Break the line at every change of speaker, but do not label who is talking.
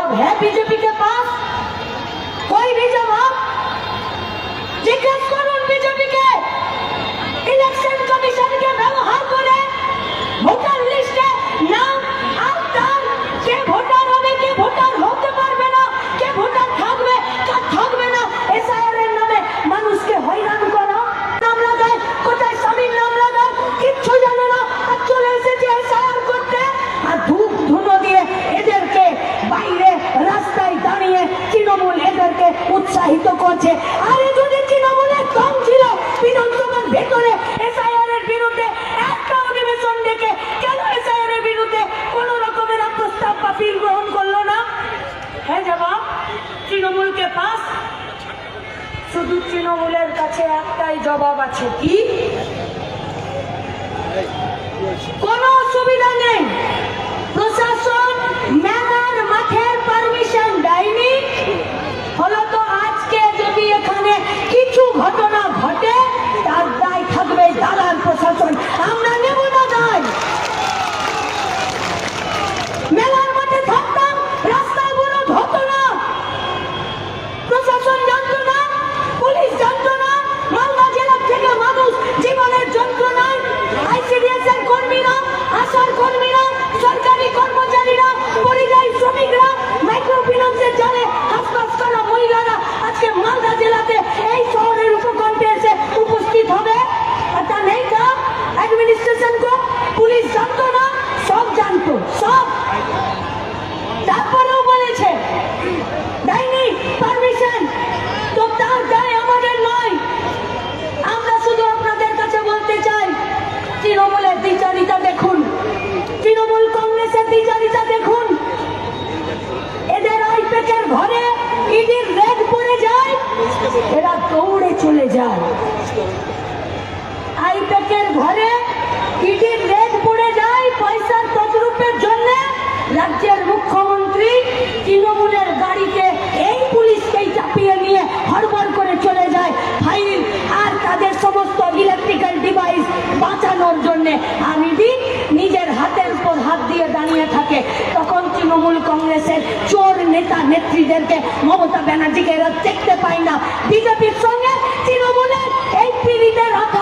जवाब है बीजेपी के पास? कोई भी जवाब? जिज्ञेस करुन बीजेपी के इलेक्शन कमीशन के व्यवहार करे ভোটার লিস্টে নাম আপনার কে ভোটার হবে কে ভোটার হতে পারবে না কে ভোটার থাকবে কে থাকবে না এসআইআর এর নামে মানুষকে হয়রান করা নাম লাগায় কোথায় স্বামীর নাম লাগায় কিচ্ছু জানে না আর চলে এসেছে এসআইআর করতে আর ধূপ ধুনো দিয়ে এদেরকে বাইরে রাস্তায় দাঁড়িয়ে তৃণমূল এদেরকে উৎসাহিত করছে। আরে যদি তৃণমূলের দম ছিল বিধানসভার ভেতরে এসআইআর এর বিরুদ্ধে একটা অধিবেশন ডেকে কেন এসআইআর এর বিরুদ্ধে কোন রকমের প্রস্তাব বা বিল গ্রহণ করলো না? হ্যাঁ জবাব তৃণমূল কে পাস। শুধু তৃণমূলের কাছে একটাই জবাব আছে, কি? কোনো অসুবিধা নেই, প্রশাসন মেলার মাঠের পারমিশন দেয়নি, ফলত আজকে যদি এখানে কিছু ঘটনা ঘটে তার দায় থাকবে দালাল প্রশাসন। আমরা নেব না দায়। মেলার মাঠে থাকতাম, রাস্তা অবরোধ হতো না, প্রশাসন জানতো না, পুলিশ জানতো না, মালদা জেলা থেকে মানুষ জীবনের যন্ত্রণায় আইসিডিএস এর কর্মীরা, আশার কর্মীরা, সরকারি কর্মচারীরা, পরিযায়ী শ্রমিকরা, মাইক্রো ফিন্যান্সের জালে হাসপাস করা মহিলারা আজকে মালদা জেলাতে এই শহরের উপকণ্ঠে এসে উপস্থিত হবে। আর তা নেই কা অ্যাডমিনিস্ট্রেশন কো পুলিশ জানতো না? সব জানতো, সব। তারপরেও বলেছে দেয়নি পারমিশন, তো তার দায় আমাদের নয়। আমরা শুধু আপনাদের কাছে বলতে চাই, তৃণমূলের দ্বিচারিতা দেখুন, তৃণমূল কংগ্রেসের দ্বিচারিতা দেখুন। এদের আইপ্যাকের ঘরে ইডির রেড পড়ে যায়, এরা দৌড়ে চলে যায়। আইপ্যাকের ঘরে ইডির রেড পড়ে যায় পয়সার তছরূপের জন্য, রাজ্যের মুখ্যমন্ত্রী তৃণমূলের গাড়িতে এই পুলিশকেই চাপিয়ে নিয়ে হড়বড় করে চলে যায় ফাইল আর তাদের সমস্ত ইলেকট্রিক্যাল ডিভাইস বাঁচানোর জন্য। আর ইডি নিজের হাতের উপর হাত দিয়ে দাঁড়িয়ে থাকে। তখন তৃণমূল কংগ্রেসের চোর নেতা নেত্রীদেরকে মমতা ব্যানার্জিকে এরা দেখতে পায় না। বিজেপির সঙ্গে তৃণমূলের এই পীড়িতের হাত